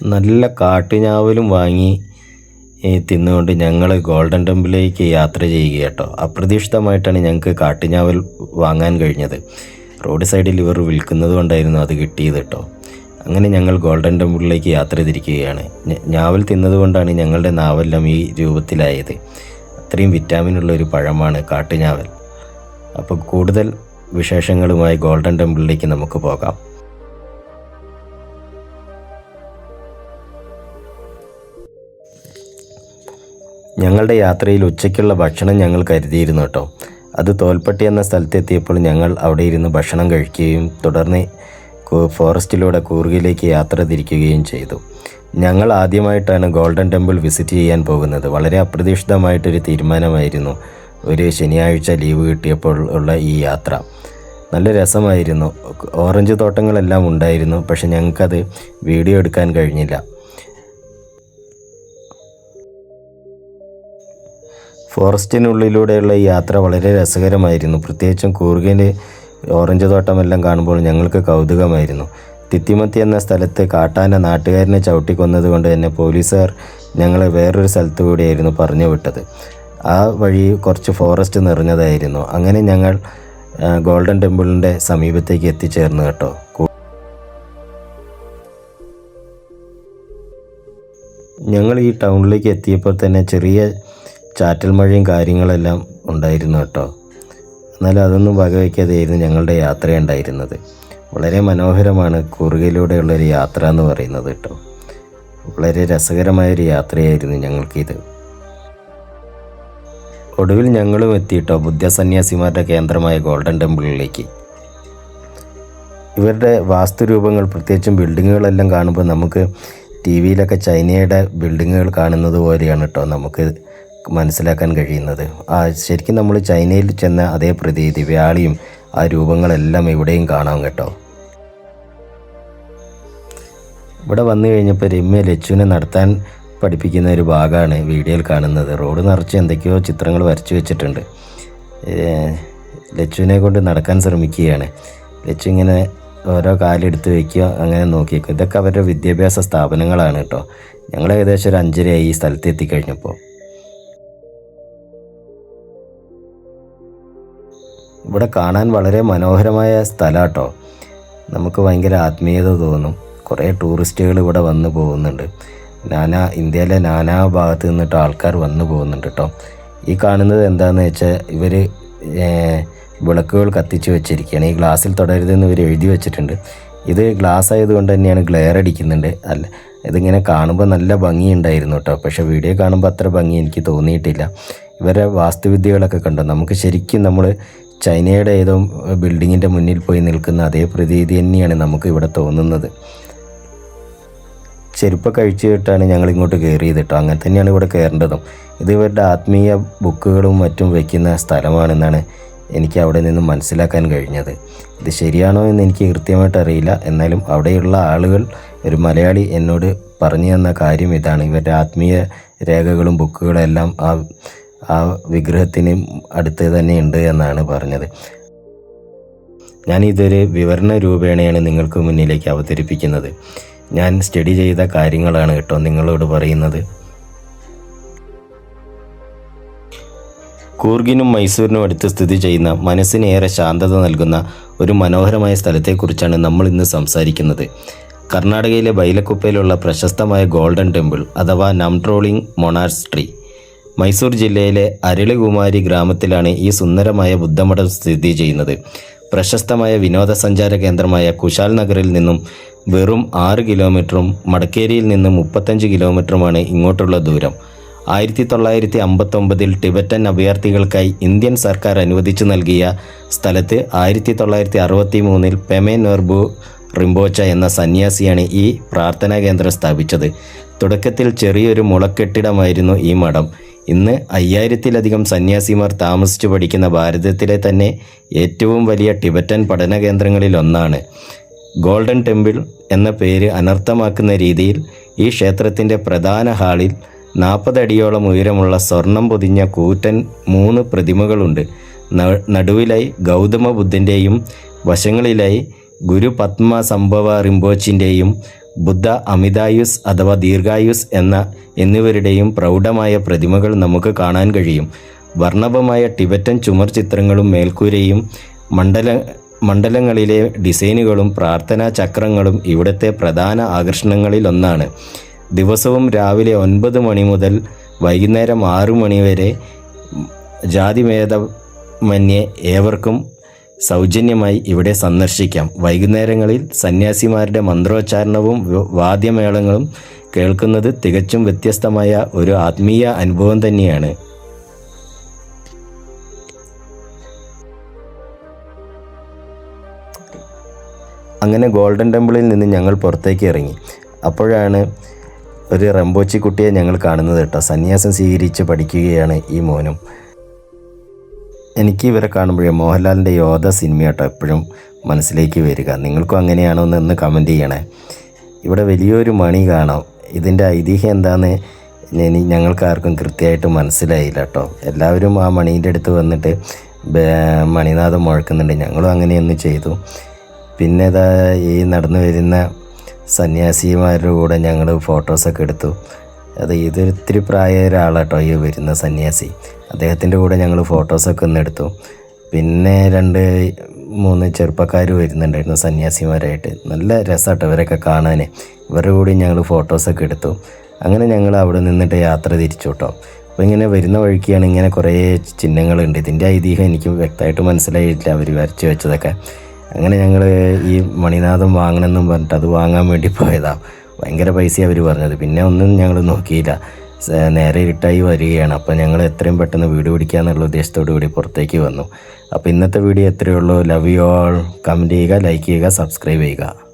നല്ല കാട്ടുഞാവലും വാങ്ങി തിന്നുകൊണ്ട് ഞങ്ങൾ ഗോൾഡൻ ടെമ്പിളിലേക്ക് യാത്ര ചെയ്യുക കേട്ടോ. അപ്രതീക്ഷിതമായിട്ടാണ് ഞങ്ങൾക്ക് കാട്ടുഞാവൽ വാങ്ങാൻ കഴിഞ്ഞത്. റോഡ് സൈഡിൽ ഇവർ വിൽക്കുന്നത് കൊണ്ടായിരുന്നു അത് കിട്ടിയത് കേട്ടോ. അങ്ങനെ ഞങ്ങൾ ഗോൾഡൻ ടെമ്പിളിലേക്ക് യാത്ര തിരിക്കുകയാണ്. ഞാവൽ തിന്നതുകൊണ്ടാണ് ഞങ്ങളുടെ നാവെല്ലാം ഈ രൂപത്തിലായത്. അത്രയും വിറ്റാമിനുള്ള ഒരു പഴമാണ് കാട്ടുഞാവൽ. അപ്പോൾ കൂടുതൽ വിശേഷങ്ങളുമായി ഗോൾഡൻ ടെമ്പിളിലേക്ക് നമുക്ക് പോകാം. ഞങ്ങളുടെ യാത്രയിൽ ഉച്ചയ്ക്കുള്ള ഭക്ഷണം ഞങ്ങൾ കരുതിയിരുന്നു കേട്ടോ. അത് തോൽപ്പട്ടി എന്ന സ്ഥലത്തെത്തിയപ്പോൾ ഞങ്ങൾ അവിടെ ഇരുന്ന് ഭക്ഷണം കഴിക്കുകയും തുടർന്ന് ഫോറസ്റ്റിലൂടെ കൂർഗിലേക്ക് യാത്ര തിരിക്കുകയും ചെയ്തു. ഞങ്ങൾ ആദ്യമായിട്ടാണ് ഗോൾഡൻ ടെമ്പിൾ വിസിറ്റ് ചെയ്യാൻ പോകുന്നത്. വളരെ അപ്രതീക്ഷിതമായിട്ടൊരു തീരുമാനമായിരുന്നു. ഒരു ശനിയാഴ്ച ലീവ് കിട്ടിയപ്പോൾ ഉള്ള ഈ യാത്ര നല്ല രസമായിരുന്നു. ഓറഞ്ച് തോട്ടങ്ങളെല്ലാം ഉണ്ടായിരുന്നു, പക്ഷെ ഞങ്ങൾക്കത് വീഡിയോ എടുക്കാൻ കഴിഞ്ഞില്ല. ഫോറസ്റ്റിനുള്ളിലൂടെയുള്ള ഈ യാത്ര വളരെ രസകരമായിരുന്നു. പ്രത്യേകിച്ചും കൂർഗിൽ ഓറഞ്ച് തോട്ടമെല്ലാം കാണുമ്പോൾ ഞങ്ങൾക്ക് കൗതുകമായിരുന്നു. തിത്തിമത്തി എന്ന സ്ഥലത്ത് കാട്ടാന നാട്ടുകാരനെ ചവിട്ടിക്കൊന്നത് കൊണ്ട് തന്നെ പോലീസുകാർ ഞങ്ങളെ വേറൊരു സ്ഥലത്തു കൂടിയായിരുന്നു പറഞ്ഞു വിട്ടത്. ആ വഴി കുറച്ച് ഫോറസ്റ്റ് നിറഞ്ഞതായിരുന്നു. അങ്ങനെ ഞങ്ങൾ ഗോൾഡൻ ടെമ്പിളിൻ്റെ സമീപത്തേക്ക് എത്തിച്ചേർന്നു കേട്ടോ. ഞങ്ങൾ ഈ ടൗണിലേക്ക് എത്തിയപ്പോൾ തന്നെ ചെറിയ ചാറ്റൽ മഴയും കാര്യങ്ങളെല്ലാം ഉണ്ടായിരുന്നു കേട്ടോ. എന്നാലും അതൊന്നും വകവയ്ക്കാതെയായിരുന്നു ഞങ്ങളുടെ യാത്രയുണ്ടായിരുന്നത്. വളരെ മനോഹരമാണ് കൂർഗയിലൂടെയുള്ളൊരു യാത്ര എന്ന് പറയുന്നത് കേട്ടോ. വളരെ രസകരമായൊരു യാത്രയായിരുന്നു ഞങ്ങൾക്കിത്. ഒടുവിൽ ഞങ്ങളും എത്തിയിട്ടോ ബുദ്ധസന്യാസിമാരുടെ കേന്ദ്രമായ ഗോൾഡൻ ടെമ്പിളിലേക്ക്. ഇവരുടെ വാസ്തുരൂപങ്ങൾ, പ്രത്യേകിച്ചും ബിൽഡിങ്ങുകളെല്ലാം കാണുമ്പോൾ നമുക്ക് ടി വിയിലൊക്കെ ചൈനയുടെ ബിൽഡിങ്ങുകൾ കാണുന്നത് പോലെയാണ് കേട്ടോ നമുക്ക് മനസ്സിലാക്കാൻ കഴിയുന്നത്. ശരിക്കും നമ്മൾ ചൈനയിൽ ചെന്ന അതേ പ്രതീതി, വ്യാളിയും ആ രൂപങ്ങളെല്ലാം ഇവിടെയും കാണാം കേട്ടോ. ഇവിടെ വന്നു കഴിഞ്ഞപ്പോൾ രമ്യ ലച്ചുവിനെ നടത്താൻ പഠിപ്പിക്കുന്ന ഒരു ഭാഗമാണ് വീഡിയോയിൽ കാണുന്നത്. റോഡ് നിറച്ച് എന്തൊക്കെയോ ചിത്രങ്ങൾ വരച്ചു വെച്ചിട്ടുണ്ട്. ലച്ചുവിനെ കൊണ്ട് നടക്കാൻ ശ്രമിക്കുകയാണ്. ലച്ചു ഇങ്ങനെ ഓരോ കാലെടുത്ത് വയ്ക്കുക, അങ്ങനെ നോക്കിയേക്കും. ഇതൊക്കെ അവരുടെ വിദ്യാഭ്യാസ സ്ഥാപനങ്ങളാണ് കേട്ടോ. ഞങ്ങൾ ഏകദേശം ഒരു 5:30 ഈ സ്ഥലത്ത് എത്തിക്കഴിഞ്ഞപ്പോൾ. ഇവിടെ കാണാൻ വളരെ മനോഹരമായ സ്ഥലം കേട്ടോ. നമുക്ക് ഭയങ്കര ആത്മീയത തോന്നും. കുറേ ടൂറിസ്റ്റുകൾ ഇവിടെ വന്നു പോകുന്നുണ്ട്. ഇന്ത്യയിലെ നാനാ ഭാഗത്ത് നിന്നിട്ട് ആൾക്കാർ വന്നു പോകുന്നുണ്ട് കേട്ടോ. ഈ കാണുന്നത് എന്താണെന്ന് വെച്ചാൽ ഇവർ വിളക്കുകൾ കത്തിച്ച് വെച്ചിരിക്കുകയാണ്. ഈ ഗ്ലാസ്സിൽ തൊടരുതെന്ന് ഇവർ എഴുതി വെച്ചിട്ടുണ്ട്. ഇത് ഗ്ലാസ് ആയതുകൊണ്ട് തന്നെയാണ് ഗ്ലെയർ അടിക്കുന്നുണ്ട്. അല്ല, ഇതിങ്ങനെ കാണുമ്പോൾ നല്ല ഭംഗിയുണ്ടായിരുന്നു കേട്ടോ. പക്ഷേ വീഡിയോ കാണുമ്പോൾ അത്ര ഭംഗി എനിക്ക് തോന്നിയിട്ടില്ല. ഇവരെ വാസ്തുവിദ്യകളൊക്കെ കണ്ടോ, നമുക്ക് ശരിക്കും നമ്മൾ ചൈനയുടെ ഏതോ ബിൽഡിങ്ങിൻ്റെ മുന്നിൽ പോയി നിൽക്കുന്ന അതേ പ്രതീതി തന്നെയാണ് നമുക്ക് ഇവിടെ തോന്നുന്നത്. ചെരുപ്പൊക്കെ അഴിച്ചിട്ടാണ് ഞങ്ങൾ ഇങ്ങോട്ട് കയറിയത് കേട്ടോ. അങ്ങനെ തന്നെയാണ് ഇവിടെ കയറേണ്ടതും. ഇത് ഇവരുടെ ആത്മീയ ബുക്കുകളും മറ്റും വയ്ക്കുന്ന സ്ഥലമാണെന്നാണ് എനിക്ക് അവിടെ നിന്നും മനസ്സിലാക്കാൻ കഴിഞ്ഞത്. ഇത് ശരിയാണോ എന്ന് എനിക്ക് കൃത്യമായിട്ട് അറിയില്ല. എന്നാലും അവിടെയുള്ള ആളുകൾ, ഒരു മലയാളി എന്നോട് പറഞ്ഞു തന്ന കാര്യം ഇതാണ്. ഇവരുടെ ആത്മീയ രേഖകളും ബുക്കുകളും എല്ലാം ആ വിഗ്രഹത്തിന് അടുത്ത് തന്നെ ഉണ്ട് എന്നാണ് പറഞ്ഞത്. ഞാനിതൊരു വിവരണ രൂപേണയാണ് നിങ്ങൾക്ക് മുന്നിലേക്ക് അവതരിപ്പിക്കുന്നത്. ഞാൻ സ്റ്റഡി ചെയ്ത കാര്യങ്ങളാണ് കേട്ടോ നിങ്ങളോട് പറയുന്നത്. കൂർഗിനും മൈസൂരിനും അടുത്ത് സ്ഥിതി ചെയ്യുന്ന മനസ്സിന് ഏറെ ശാന്തത നൽകുന്ന ഒരു മനോഹരമായ സ്ഥലത്തെക്കുറിച്ചാണ് നമ്മൾ ഇന്ന് സംസാരിക്കുന്നത്. കർണാടകയിലെ ബൈലക്കുപ്പയിലുള്ള പ്രശസ്തമായ ഗോൾഡൻ ടെമ്പിൾ അഥവാ നംട്രോളിംഗ് മൊണാസ്ട്രി. മൈസൂർ ജില്ലയിലെ അരളികുമാരി ഗ്രാമത്തിലാണ് ഈ സുന്ദരമായ ബുദ്ധമഠം സ്ഥിതി ചെയ്യുന്നത്. പ്രശസ്തമായ വിനോദസഞ്ചാര കേന്ദ്രമായ കുശാൽ നഗറിൽ നിന്നും വെറും 6 കിലോമീറ്ററും മടക്കേരിയിൽ നിന്നും 35 കിലോമീറ്ററുമാണ് ഇങ്ങോട്ടുള്ള ദൂരം. 1959 ടിബറ്റൻ അഭയാർത്ഥികൾക്കായി ഇന്ത്യൻ സർക്കാർ അനുവദിച്ചു നൽകിയ സ്ഥലത്ത് 1963 പെമെ നോർബു റിംബോച്ച എന്ന സന്യാസിയാണ് ഈ പ്രാർത്ഥനാ കേന്ദ്രം സ്ഥാപിച്ചത്. തുടക്കത്തിൽ ചെറിയൊരു മുളക്കെട്ടിടമായിരുന്നു ഈ മഠം. ഇന്ന് 5000-ലധികം സന്യാസിമാർ താമസിച്ചു പഠിക്കുന്ന ഭാരതത്തിലെ തന്നെ ഏറ്റവും വലിയ ടിബറ്റൻ പഠന കേന്ദ്രങ്ങളിൽ ഒന്നാണ്. ഗോൾഡൻ ടെമ്പിൾ എന്ന പേര് അനർത്ഥമാക്കുന്ന രീതിയിൽ ഈ ക്ഷേത്രത്തിൻ്റെ പ്രധാന ഹാളിൽ 40 അടിയോളം ഉയരമുള്ള സ്വർണം പൊതിഞ്ഞ കൂറ്റൻ 3 പ്രതിമകളുണ്ട്. നടുവിലായി ഗൗതമ ബുദ്ധൻ്റെയും വശങ്ങളിലായി ഗുരു പത്മ സംഭവ റിംബോച്ചിൻ്റെയും ബുദ്ധ, അമിതായുസ് അഥവാ ദീർഘായുസ് എന്നിവരുടെയും പ്രൗഢമായ പ്രതിമകൾ നമുക്ക് കാണാൻ കഴിയും. വർണ്ണഭമായ ടിബറ്റൻ ചുമർ ചിത്രങ്ങളും മേൽക്കൂരയും മണ്ഡലങ്ങളിലെ ഡിസൈനുകളും പ്രാർത്ഥനാ ചക്രങ്ങളും ഇവിടുത്തെ പ്രധാന ആകർഷണങ്ങളിലൊന്നാണ്. ദിവസവും രാവിലെ 9 മണി മുതൽ വൈകുന്നേരം 6 മണി വരെ ജാതിഭേദമന്യേ ഏവർക്കും സൗജന്യമായി ഇവിടെ സന്ദർശിക്കാം. വൈകുന്നേരങ്ങളിൽ സന്യാസിമാരുടെ മന്ത്രോച്ചാരണവും വാദ്യമേളങ്ങളും കേൾക്കുന്നത് തികച്ചും വ്യത്യസ്തമായ ഒരു ആത്മീയ അനുഭവം തന്നെയാണ്. അങ്ങനെ ഗോൾഡൻ ടെമ്പിളിൽ നിന്ന് ഞങ്ങൾ പുറത്തേക്ക് ഇറങ്ങി. അപ്പോഴാണ് ഒരു റംബോച്ചി കുട്ടിയെ ഞങ്ങൾ കാണുന്നത് കേട്ടോ. സന്യാസം സ്വീകരിച്ച് പഠിക്കുകയാണ് ഈ മോനും. എനിക്ക് ഇവരെ കാണുമ്പോഴേ മോഹൻലാലിൻ്റെ യോധ സിനിമ കേട്ടോ എപ്പോഴും മനസ്സിലേക്ക് വരിക. നിങ്ങൾക്കും അങ്ങനെയാണോ എന്ന് കമൻറ്റ് ചെയ്യണേ. ഇവിടെ വലിയൊരു മണി കാണാം. ഇതിൻ്റെ ഐതിഹ്യം എന്താണെന്ന് ഞങ്ങൾക്കാർക്കും കൃത്യമായിട്ട് മനസ്സിലായില്ല കേട്ടോ. എല്ലാവരും ആ മണീൻ്റെ അടുത്ത് വന്നിട്ട് മണിനാഥം മുഴക്കുന്നുണ്ട്. ഞങ്ങളും അങ്ങനെയൊന്ന് ചെയ്തു. പിന്നെ ഈ നടന്നു വരുന്ന സന്യാസിമാരുടെ കൂടെ ഞങ്ങൾ ഫോട്ടോസൊക്കെ എടുത്തു. ഇതൊരിത്തിരി പ്രായമായ ഒരാളാട്ടോ ഈ വരുന്ന സന്യാസി. അദ്ദേഹത്തിൻ്റെ കൂടെ ഞങ്ങൾ ഫോട്ടോസൊക്കെ ഒന്ന് എടുത്തു. പിന്നെ 2-3 ചെറുപ്പക്കാർ വരുന്നുണ്ടായിരുന്നു സന്യാസിമാരായിട്ട്. നല്ല രസമാട്ടോ ഇവരൊക്കെ കാണാൻ. ഇവരുടെ കൂടി ഞങ്ങൾ ഫോട്ടോസൊക്കെ എടുത്തു. അങ്ങനെ ഞങ്ങൾ അവിടെ നിന്നിട്ട് യാത്ര തിരിച്ചു കേട്ടോ. അപ്പോൾ ഇങ്ങനെ വരുന്ന വഴിക്കാണ് ഇങ്ങനെ കുറേ ചിഹ്നങ്ങളുണ്ട്. ഇതിൻ്റെ ഐതിഹ്യം എനിക്ക് വ്യക്തമായിട്ട് മനസ്സിലായിട്ടില്ല അവർ വരച്ച് വെച്ചതൊക്കെ. അങ്ങനെ ഞങ്ങൾ ഈ മണിനാഥം വാങ്ങണമെന്നും പറഞ്ഞിട്ട് അത് വാങ്ങാൻ വേണ്ടി പോയതാണ്. ഭയങ്കര പൈസ അവർ പറഞ്ഞത്. പിന്നെ ഒന്നും ഞങ്ങൾ നോക്കിയില്ല. നേരെ ഇരുട്ടായി വരികയാണ്. അപ്പോൾ ഞങ്ങൾ എത്രയും പെട്ടെന്ന് വീഡിയോ പിടിക്കുക എന്നുള്ള ഉദ്ദേശത്തോടു കൂടി പുറത്തേക്ക് വന്നു. അപ്പോൾ ഇന്നത്തെ വീഡിയോ എത്രയേ ഉള്ളൂ. Love you all. കമൻറ്റ് ചെയ്യുക, ലൈക്ക് ചെയ്യുക, സബ്സ്ക്രൈബ് ചെയ്യുക.